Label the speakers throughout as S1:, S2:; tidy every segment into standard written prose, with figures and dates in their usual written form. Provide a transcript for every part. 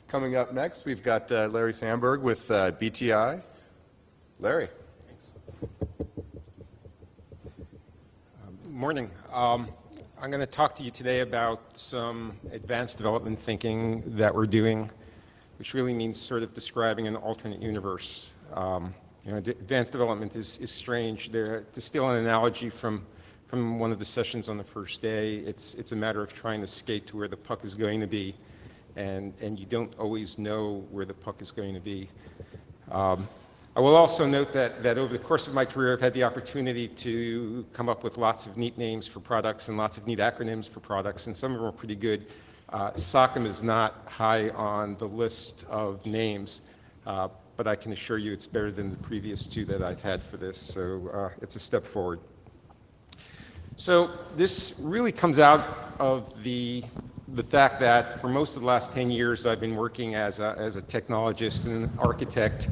S1: Coming up next, we've got Larry Sandberg with BTI. Larry.
S2: Thanks. Morning. I'm going to talk to you today about some advanced development thinking that we're doing, which really means sort of describing an alternate universe. Advanced development is strange. To steal an analogy from one of the sessions on the first day, it's a matter of trying to skate to where the puck is going to be, and you don't always know where the puck is going to be. I will also note that over the course of my career, I've had the opportunity to come up with lots of neat names for products and lots of neat acronyms for products, and some of them are pretty good. SOCM is not high on the list of names, but I can assure you it's better than the previous two that I've had for this, so it's a step forward. So this really comes out of the fact that for most of the last 10 years, I've been working as a technologist and an architect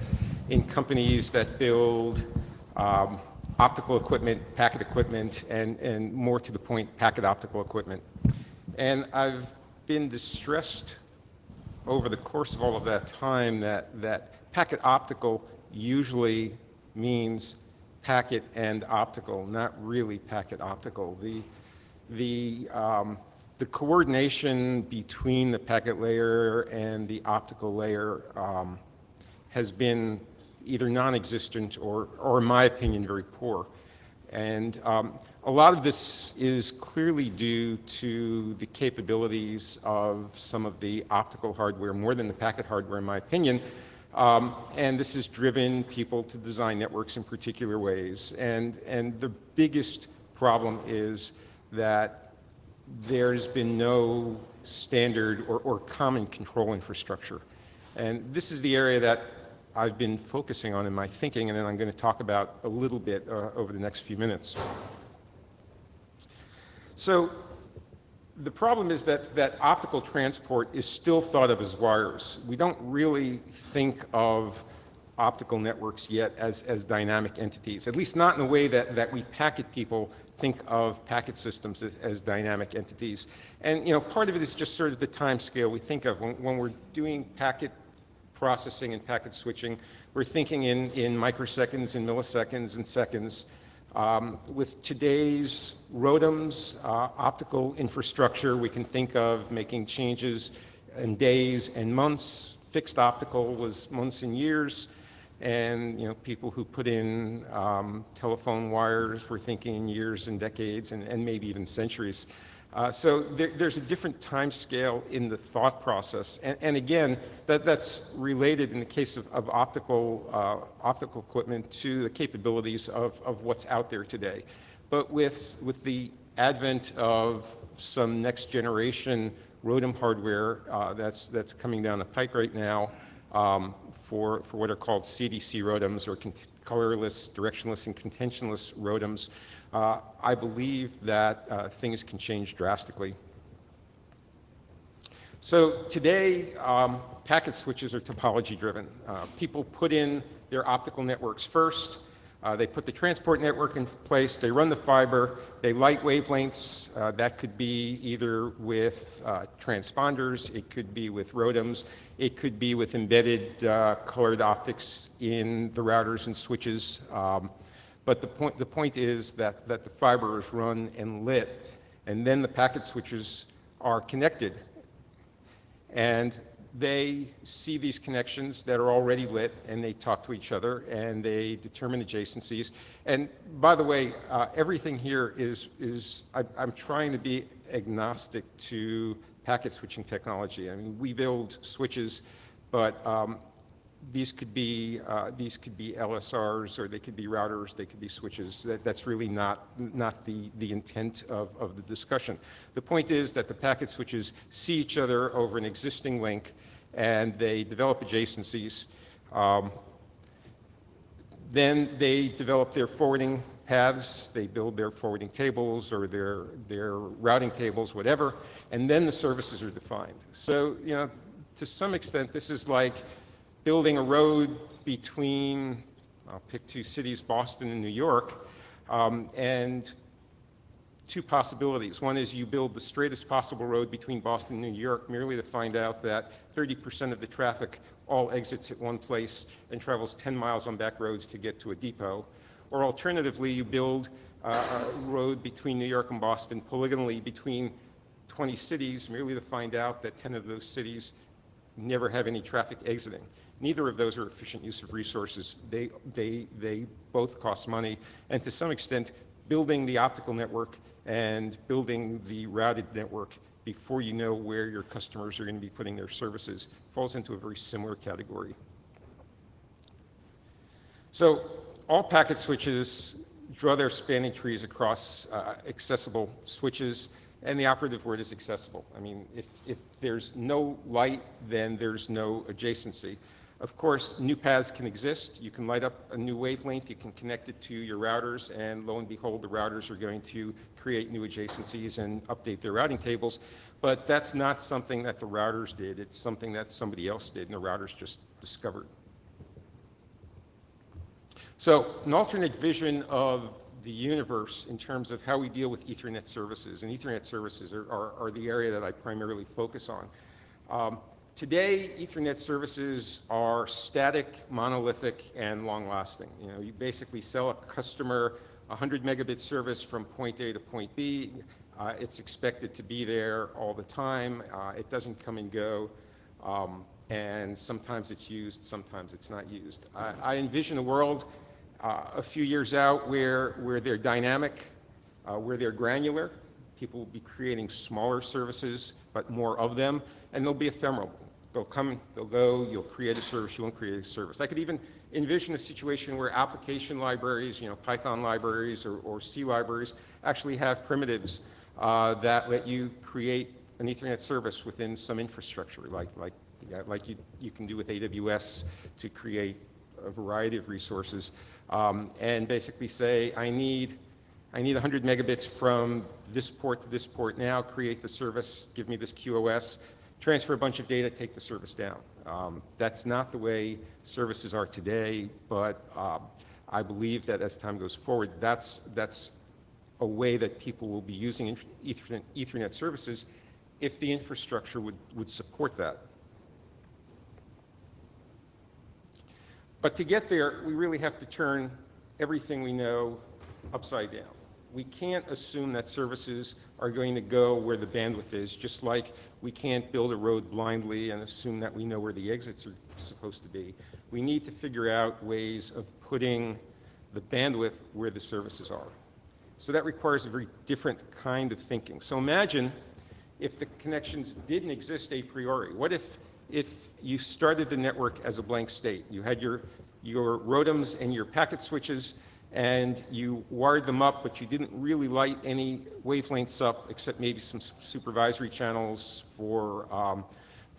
S2: in companies that build optical equipment, packet equipment, and more to the point, packet optical equipment. And I've been distressed over the course of all of that time that packet optical usually means packet and optical, not really packet optical. The coordination between the packet layer and the optical layer has been either non-existent or in my opinion, very poor. And a lot of this is clearly due to the capabilities of some of the optical hardware, more than the packet hardware in my opinion. And this has driven people to design networks in particular ways. And the biggest problem is that there's been no standard or common control infrastructure. And this is the area that I've been focusing on in my thinking, and then I'm going to talk about a little bit over the next few minutes. So the problem is that optical transport is still thought of as wires. We don't really think of optical networks yet as dynamic entities, at least not in the way that we packet people think of packet systems as dynamic entities. And part of it is just sort of the time scale we think of. When we're doing packet processing and packet switching, we're thinking in microseconds and milliseconds and seconds. With today's ROADMs, optical infrastructure, we can think of making changes in days and months. Fixed optical was months and years. And people who put in telephone wires were thinking in years and decades and maybe even centuries. So there's a different time scale in the thought process. And again, that's related in the case of optical equipment to the capabilities of what's out there today. But with the advent of some next generation ROADM hardware that's coming down the pike right now for what are called CDC ROADMs, or colorless, directionless, and contentionless ROADMs, I believe that things can change drastically. So today, packet switches are topology driven. People put in their optical networks first. They put the transport network in place, they run the fiber, they light wavelengths. That could be either with transponders, it could be with ROADMs, it could be with embedded colored optics in the routers and switches. But the point is that the fiber is run and lit, and then the packet switches are connected. And they see these connections that are already lit, and they talk to each other, and they determine adjacencies. And by the way, everything here I'm trying to be agnostic to packet switching technology. I mean, we build switches, but these could be LSRs, or they could be routers, they could be switches. That's really not the intent of the discussion. The point is that the packet switches see each other over an existing link, and they develop adjacencies. Then they develop their forwarding paths, they build their forwarding tables or their routing tables, whatever, and then the services are defined. So, to some extent, this is like building a road between, I'll pick two cities, Boston and New York, and two possibilities. One is you build the straightest possible road between Boston and New York merely to find out that 30% of the traffic all exits at one place and travels 10 miles on back roads to get to a depot. Or alternatively, you build a road between New York and Boston polygonally between 20 cities merely to find out that 10 of those cities never have any traffic exiting. Neither of those are efficient use of resources. They both cost money, and to some extent, building the optical network and building the routed network before you know where your customers are going to be putting their services falls into a very similar category. So all packet switches draw their spanning trees across accessible switches, and the operative word is accessible. I mean, if there's no light, then there's no adjacency. Of course, new paths can exist. You can light up a new wavelength, you can connect it to your routers, and lo and behold, the routers are going to create new adjacencies and update their routing tables. But that's not something that the routers did. It's something that somebody else did, and the routers just discovered. So an alternate vision of the universe in terms of how we deal with Ethernet services, and Ethernet services are the area that I primarily focus on. Today, Ethernet services are static, monolithic, and long-lasting. You know, you basically sell a customer a 100 megabit service from point A to point B. It's expected to be there all the time. It doesn't come and go, and sometimes it's used, sometimes it's not used. I envision a world a few years out where they're dynamic, where they're granular. People will be creating smaller services, but more of them, and they'll be ephemeral. They'll come, they'll go, you'll create a service, you won't create a service. I could even envision a situation where application libraries, you know, Python libraries or C libraries, actually have primitives that let you create an Ethernet service within some infrastructure, like you can do with AWS to create a variety of resources, and basically say, I need 100 megabits from this port to this port now, create the service, give me this QoS, transfer a bunch of data, take the service down. That's not the way services are today, but I believe that as time goes forward, that's a way that people will be using Ethernet services if the infrastructure would support that. But to get there, we really have to turn everything we know upside down. We can't assume that services are going to go where the bandwidth is, just like we can't build a road blindly and assume that we know where the exits are supposed to be. We need to figure out ways of putting the bandwidth where the services are. So that requires a very different kind of thinking. So imagine if the connections didn't exist a priori. What if you started the network as a blank state? You had your ROADMs and your packet switches, and you wired them up, but you didn't really light any wavelengths up except maybe some supervisory channels for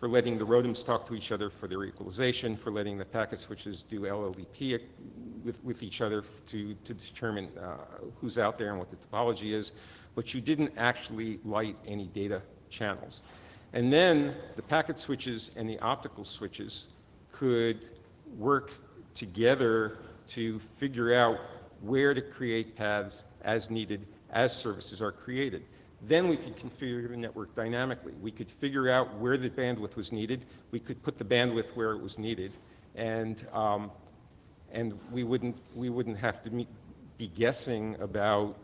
S2: letting the ROADMs talk to each other for their equalization, for letting the packet switches do LLDP with each other to determine who's out there and what the topology is, but you didn't actually light any data channels. And then the packet switches and the optical switches could work together to figure out where to create paths as needed as services are created. Then we could configure the network dynamically. We could figure out where the bandwidth was needed. We could put the bandwidth where it was needed, and we wouldn't have to be guessing about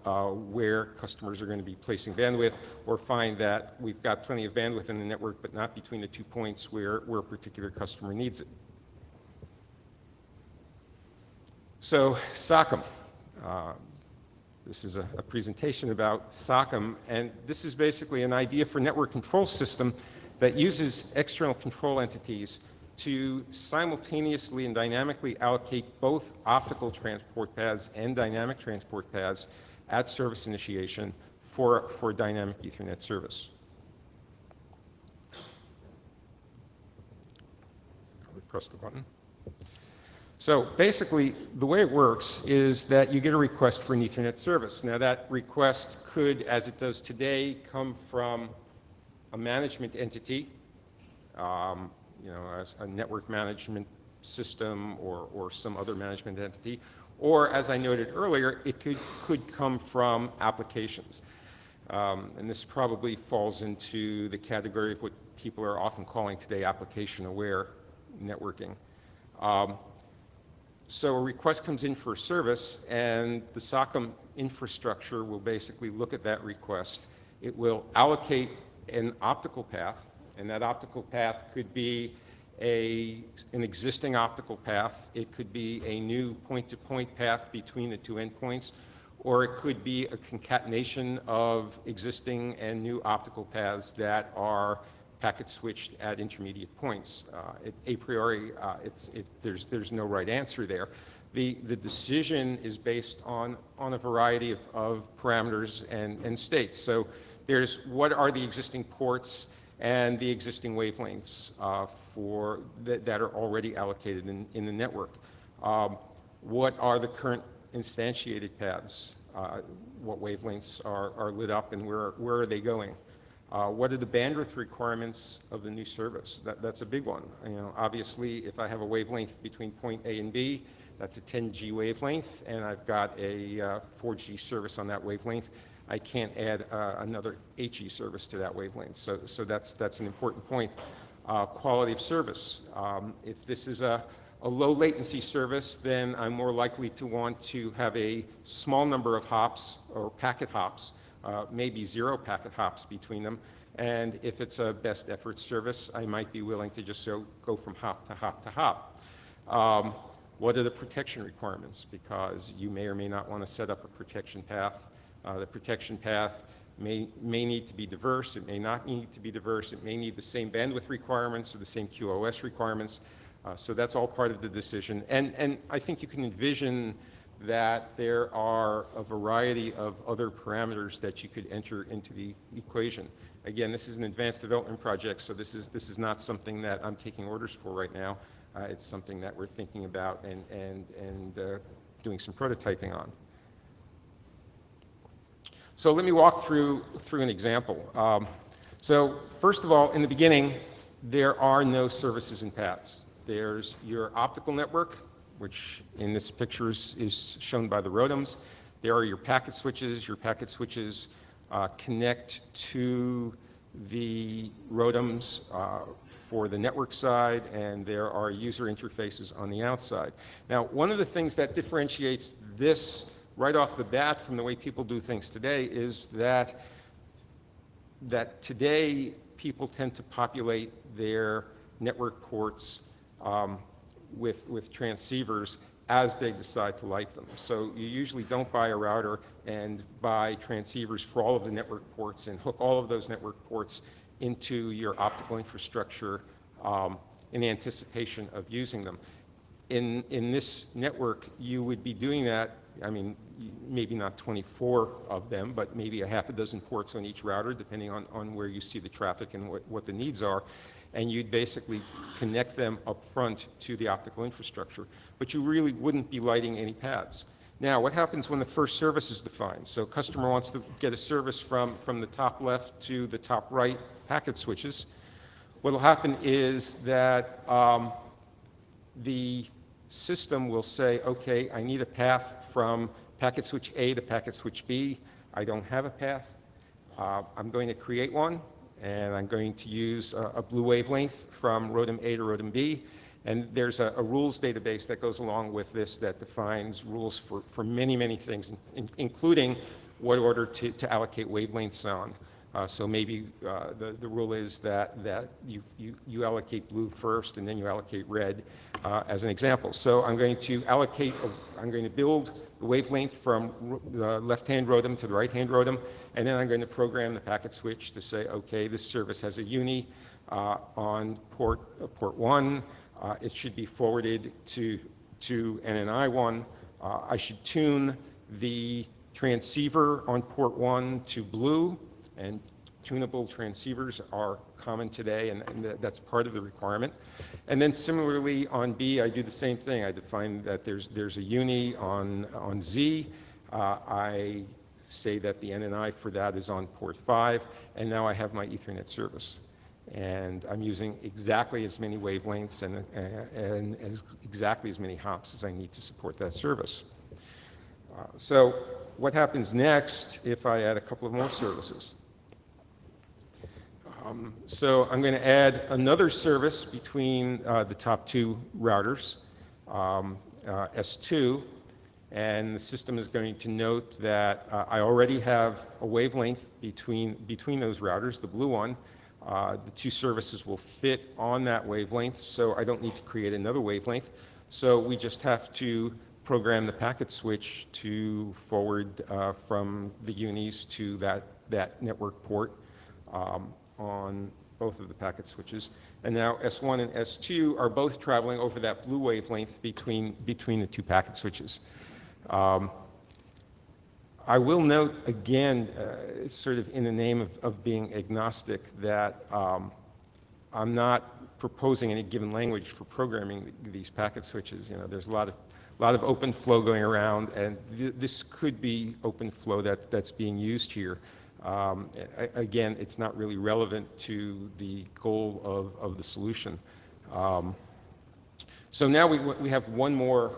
S2: where customers are going to be placing bandwidth, or find that we've got plenty of bandwidth in the network, but not between the 2 points where a particular customer needs it. So SOCM. This is a presentation about SOCM, and this is basically an idea for network control system that uses external control entities to simultaneously and dynamically allocate both optical transport paths and dynamic transport paths at service initiation for dynamic Ethernet service. Probably press the button. So basically, the way it works is that you get a request for an Ethernet service. Now that request could, as it does today, come from a management entity, as a network management system or some other management entity, or as I noted earlier, it could come from applications. And this probably falls into the category of what people are often calling today application-aware networking. So a request comes in for a service, and the SOCM infrastructure will basically look at that request. It will allocate an optical path, and that optical path could be an existing optical path. It could be a new point-to-point path between the two endpoints, or it could be a concatenation of existing and new optical paths that are packet switched at intermediate points. A priori, there's no right answer there. The decision is based on a variety of parameters and states. So there's what are the existing ports and the existing wavelengths that are already allocated in the network. What are the current instantiated paths? What wavelengths are lit up and where are they going? What are the bandwidth requirements of the new service? That's a big one. Obviously, if I have a wavelength between point A and B, that's a 10G wavelength, and I've got a 4G service on that wavelength, I can't add another 8G service to that wavelength. So that's an important point. Quality of service. If this is a low latency service, then I'm more likely to want to have a small number of hops or packet hops, maybe 0 packet hops between them. And if it's a best effort service, I might be willing to just go from hop to hop to hop. What are the protection requirements? Because you may or may not want to set up a protection path. The protection path may need to be diverse. It may not need to be diverse. It may need the same bandwidth requirements or the same QoS requirements. So that's all part of the decision. And I think you can envision that there are a variety of other parameters that you could enter into the equation. Again, this is an advanced development project, so this is not something that I'm taking orders for right now. It's something that we're thinking about and doing some prototyping on. So let me walk through an example. So first of all, in the beginning, there are no services and paths. There's your optical network, which in this picture is shown by the ROADMs. There are your packet switches. Your packet switches connect to the ROADMs for the network side, and there are user interfaces on the outside. Now, one of the things that differentiates this right off the bat from the way people do things today is that today people tend to populate their network ports with transceivers as they decide to light them. So you usually don't buy a router and buy transceivers for all of the network ports and hook all of those network ports into your optical infrastructure in anticipation of using them. In this network, you would be doing that, I mean, maybe not 24 of them, but maybe a half a dozen ports on each router, depending on where you see the traffic and what the needs are. And you'd basically connect them up front to the optical infrastructure. But you really wouldn't be lighting any paths. Now, what happens when the first service is defined? So a customer wants to get a service from the top left to the top right packet switches. What will happen is that the system will say, okay, I need a path from packet switch A to packet switch B. I don't have a path. I'm going to create one, and I'm going to use a blue wavelength from ROADM A to ROADM B. And there's a rules database that goes along with this that defines rules for many, many things, including what order to allocate wavelengths on. So maybe the rule is that you allocate blue first and then you allocate red as an example. So I'm going to I'm going to build the wavelength from the left-hand ROADM to the right-hand ROADM, and then I'm going to program the packet switch to say, okay, this service has a uni on port 1. It should be forwarded to NNI1. I should tune the transceiver on port 1 to blue, and tunable transceivers are common today, and that's part of the requirement. And then similarly on B, I do the same thing. I define that there's a uni on Z. I say that the NNI for that is on port 5, and now I have my Ethernet service. And I'm using exactly as many wavelengths and exactly as many hops as I need to support that service. So what happens next if I add a couple of more services? So I'm going to add another service between the top two routers, S2, and the system is going to note that I already have a wavelength between those routers, the blue one. The two services will fit on that wavelength, so I don't need to create another wavelength. So we just have to program the packet switch to forward from the unis to that network port on both of the packet switches. And now S1 and S2 are both traveling over that blue wavelength between the two packet switches. I will note again, sort of in the name of being agnostic, that I'm not proposing any given language for programming these packet switches. You know, there's a lot of open flow going around, and this could be open flow that's being used here. Again, it's not really relevant to the goal of the solution. So now we have one more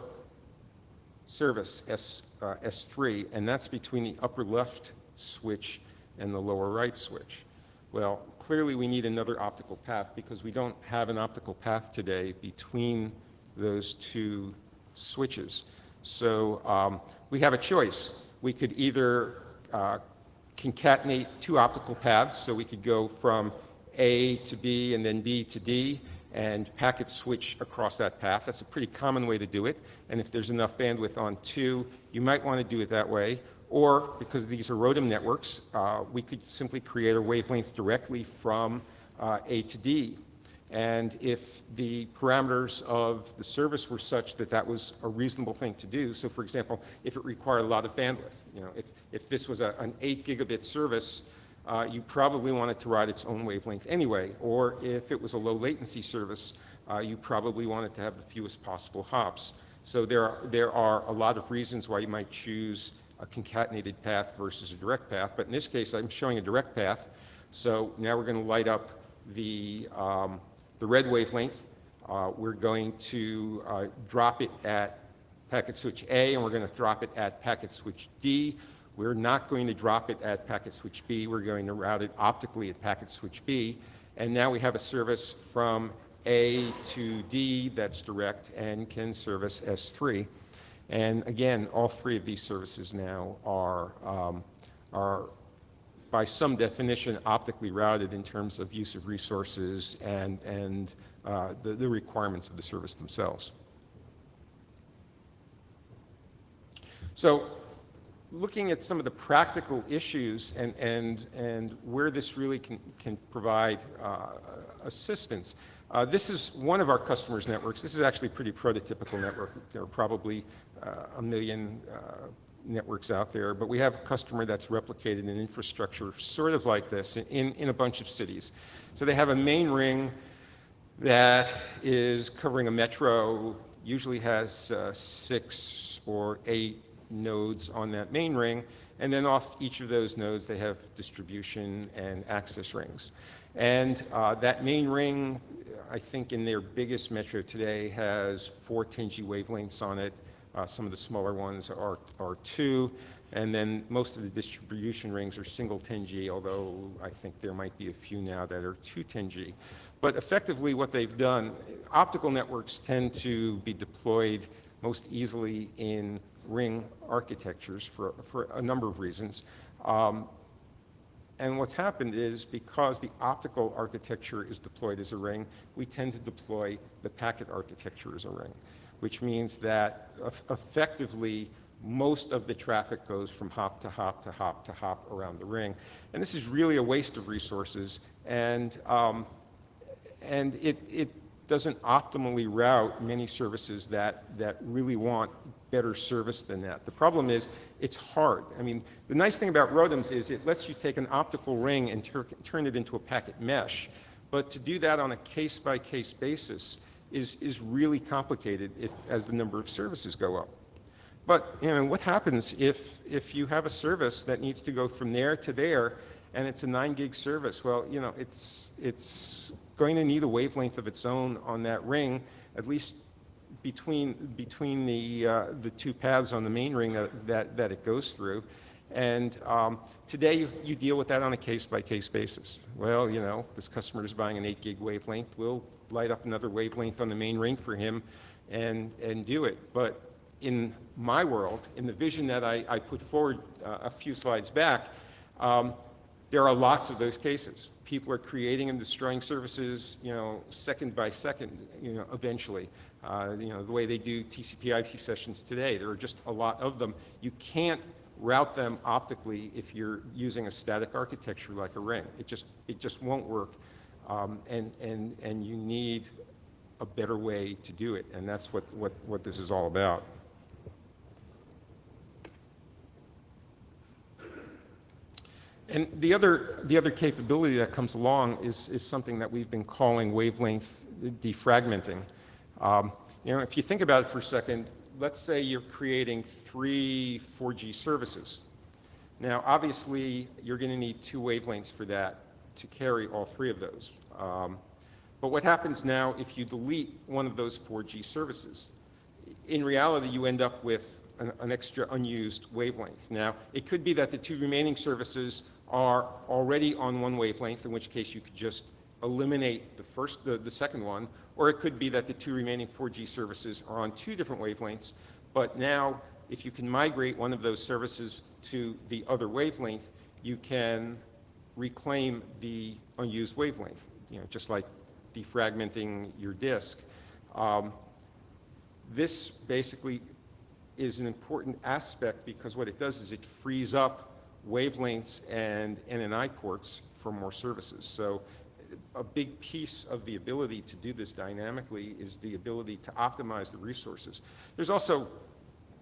S2: service, S3, and that's between the upper left switch and the lower right switch. Well, clearly we need another optical path because we don't have an optical path today between those two switches. So we have a choice. We could either concatenate two optical paths, so we could go from A to B and then B to D and packet switch across that path. That's a pretty common way to do it. And if there's enough bandwidth on two, you might want to do it that way. Or, because these are ROADM networks, we could simply create a wavelength directly from A to D. And if the parameters of the service were such that that was a reasonable thing to do, so for example, if it required a lot of bandwidth, you know, if this was an 8 gigabit service, you probably want it to ride its own wavelength anyway. Or if it was a low latency service, you probably want it to have the fewest possible hops. So there are a lot of reasons why you might choose a concatenated path versus a direct path. But in this case, I'm showing a direct path. So now we're going to light up the red wavelength. We're going to drop it at packet switch A, and we're going to drop it at packet switch D. We're not going to drop it at packet switch B. We're going to route it optically at packet switch B. And now we have a service from A to D that's direct and can service S3. And again, all three of these services now are by some definition optically routed in terms of use of resources and the requirements of the service themselves. So looking at some of the practical issues and where this really can provide assistance. This is one of our customers' networks. This is actually a pretty prototypical network. There are probably 1 million networks out there, but we have a customer that's replicated an infrastructure sort of like this in a bunch of cities. So they have a main ring that is covering a metro, usually has 6 or 8 nodes on that main ring, and then off each of those nodes they have distribution and access rings. And that main ring, I think in their biggest metro today, has 4 10G wavelengths on it. Some of the smaller ones are 2, and then most of the distribution rings are single 10G, although I think there might be a few now that are 2 10G. But effectively what they've done, optical networks tend to be deployed most easily in ring architectures for a number of reasons. And what's happened is because the optical architecture is deployed as a ring, we tend to deploy the packet architecture as a ring, which means that effectively most of the traffic goes from hop to hop to hop to hop around the ring. And this is really a waste of resources, and it doesn't optimally route many services that really want better service than that. The problem is it's hard. I mean, the nice thing about ROADMs is it lets you take an optical ring and turn it into a packet mesh, but to do that on a case-by-case basis is really complicated as the number of services go up. But you know, what happens if you have a service that needs to go from there to there and it's a 9 gig service? Well, you know, it's going to need a wavelength of its own on that ring, at least between the two paths on the main ring that it goes through. And today you deal with that on a case-by-case basis. Well, you know, this customer is buying an 8 gig wavelength. We'll light up another wavelength on the main ring for him and do it. But in my world, in the vision that I put forward a few slides back, there are lots of those cases. People are creating and destroying services, you know, second by second, you know, eventually. You know, the way they do TCP/IP sessions today, there are just a lot of them. You can't route them optically if you're using a static architecture like a ring. It just won't work, and you need a better way to do it, and that's what this is all about. And the other capability that comes along is something that we've been calling wavelength defragmenting. You know, if you think about it for a second, let's say you're creating 3 4G services. Now, obviously, you're going to need 2 wavelengths for that to carry all 3 of those. But what happens now if you delete one of those 4G services? In reality, you end up with an extra unused wavelength. Now, it could be that the 2 remaining services are already on 1 wavelength, in which case you could just eliminate the second one, or it could be that the 2 remaining 4G services are on 2 different wavelengths, but now if you can migrate one of those services to the other wavelength, you can reclaim the unused wavelength, you know, just like defragmenting your disk. This basically is an important aspect because what it does is it frees up wavelengths and NNI ports for more services. So a big piece of the ability to do this dynamically is the ability to optimize the resources. There's also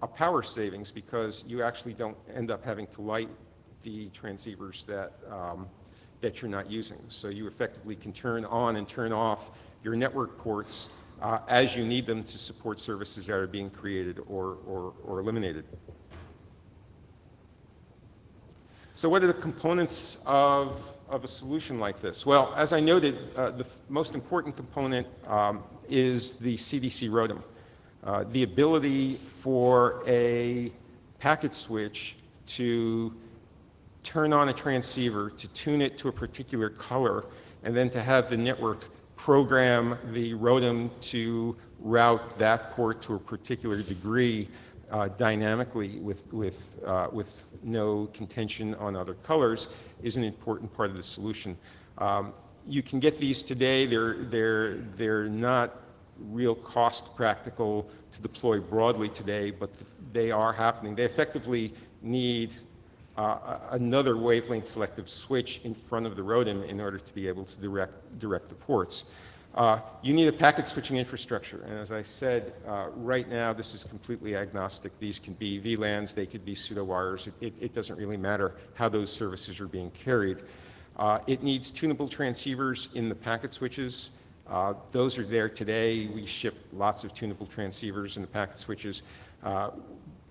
S2: a power savings because you actually don't end up having to light the transceivers that you're not using. So you effectively can turn on and turn off your network ports as you need them to support services that are being created or eliminated. So what are the components of a solution like this? Well, as I noted, the most important component is the CDC ROADM. The ability for a packet switch to turn on a transceiver, to tune it to a particular color, and then to have the network program the ROADM to route that port to a particular degree dynamically with no contention on other colors is an important part of the solution. You can get these today. They're not real cost practical to deploy broadly today, but they are happening. They effectively need another wavelength selective switch in front of the ROADM in order to be able to direct the ports. You need a packet switching infrastructure, and as I said, right now this is completely agnostic. These can be VLANs, they could be pseudo wires. It doesn't really matter how those services are being carried. It needs tunable transceivers in the packet switches. Those are there today. We ship lots of tunable transceivers in the packet switches.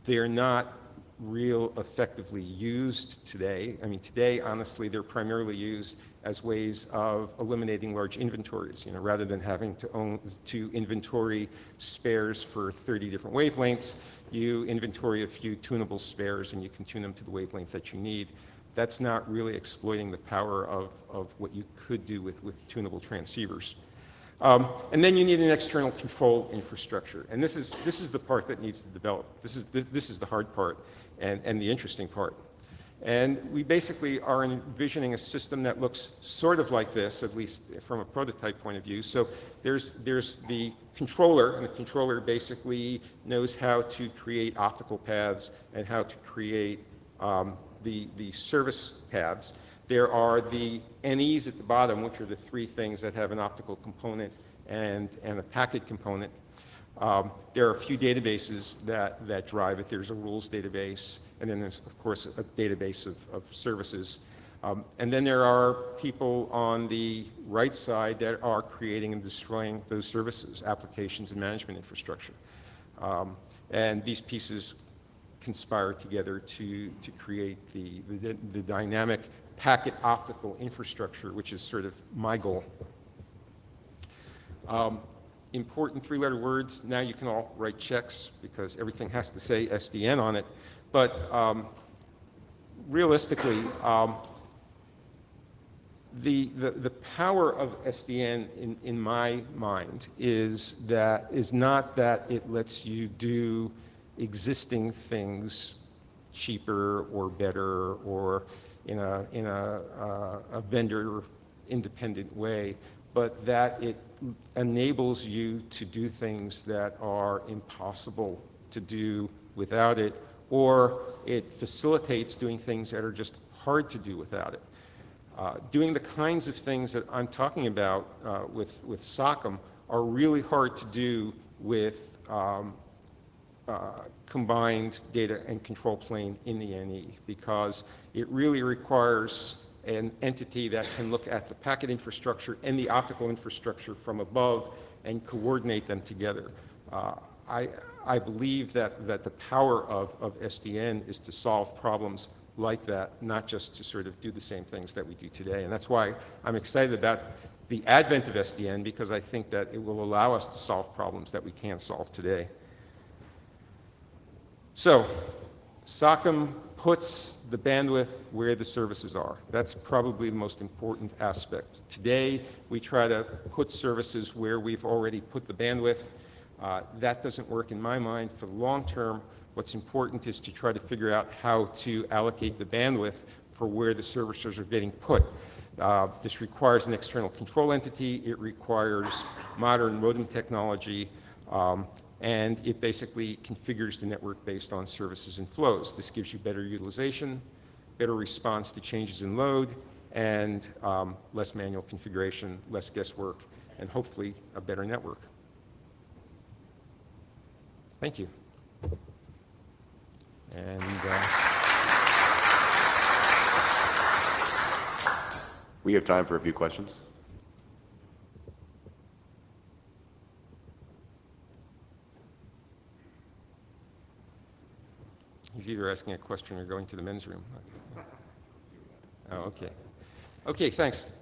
S2: They're not real effectively used today. I mean, today, honestly, they're primarily used as ways of eliminating large inventories, you know, rather than having to inventory spares for 30 different wavelengths, you inventory a few tunable spares and you can tune them to the wavelength that you need. That's not really exploiting the power of what you could do with tunable transceivers. And then you need an external control infrastructure. And this is the part that needs to develop. This is the hard part and the interesting part. And we basically are envisioning a system that looks sort of like this, at least from a prototype point of view. So there's the controller, and the controller basically knows how to create optical paths and how to create the service paths. There are the NEs at the bottom, which are the 3 things that have an optical component and a packet component. There are a few databases that drive it. There's a rules database, and then there's, of course, a database of services. And then there are people on the right side that are creating and destroying those services, applications and management infrastructure. And these pieces conspire together to create the dynamic packet optical infrastructure, which is sort of my goal. important three-letter words. Now you can all write checks because everything has to say SDN on it. But realistically, the power of SDN in my mind is not that it lets you do existing things cheaper or better or in a vendor independent way, but that it enables you to do things that are impossible to do without it, or it facilitates doing things that are just hard to do without it. Doing the kinds of things that I'm talking about with SOCM are really hard to do with combined data and control plane in the NE, because it really requires an entity that can look at the packet infrastructure and the optical infrastructure from above and coordinate them together. I believe that the power of SDN is to solve problems like that, not just to sort of do the same things that we do today. And that's why I'm excited about the advent of SDN, because I think that it will allow us to solve problems that we can't solve today. So, SOCM puts the bandwidth where the services are. That's probably the most important aspect. Today, we try to put services where we've already put the bandwidth. That doesn't work in my mind. For the long term, what's important is to try to figure out how to allocate the bandwidth for where the services are getting put. This requires an external control entity. It requires modern modem technology. And it basically configures the network based on services and flows. This gives you better utilization, better response to changes in load, and less manual configuration, less guesswork, and hopefully a better network. Thank you. And
S3: we have time for a few questions.
S2: He's either asking a question or going to the men's room. Oh, okay. Okay, thanks.